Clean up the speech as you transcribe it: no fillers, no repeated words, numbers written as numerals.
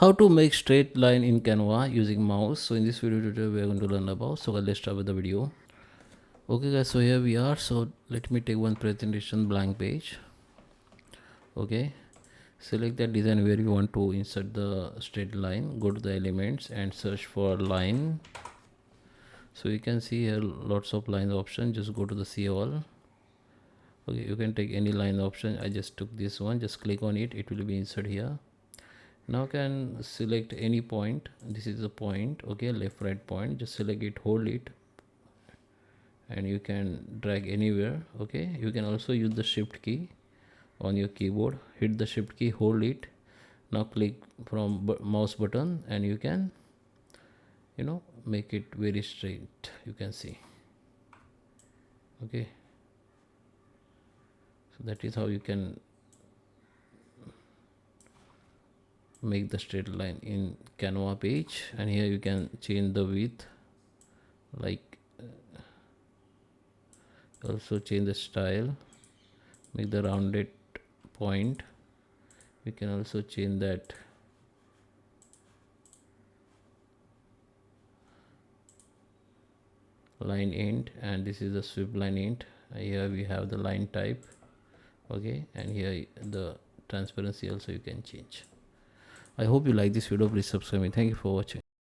How to make straight line in Canva using mouse. So in this video tutorial we are going to learn about. So let's start with the video. Okay guys, so here we are. So let me take one presentation blank page. Okay, select that design where you want to insert the straight line. Go to the elements and search for line. So you can see here lots of line options. Just go to the see all. Okay, you can take any line option. I just took this one. Just click on it. It will be insert here. Now can select any point. This is the point. Okay, left right point. Just select it, hold it, and you can drag anywhere. Okay, you can also use the shift key on your keyboard. Hit the shift key, hold it. Now click from mouse button and you can make it very straight. You can see. Okay, so that is how you can make the straight line in Canva page. And here you can change the width, like also change the style, make the rounded point. We can also change that line end, and this is the sweep line end. Here we have the line type. Okay, and here the transparency also you can change. I hope you like this video. Please subscribe me. Thank you for watching.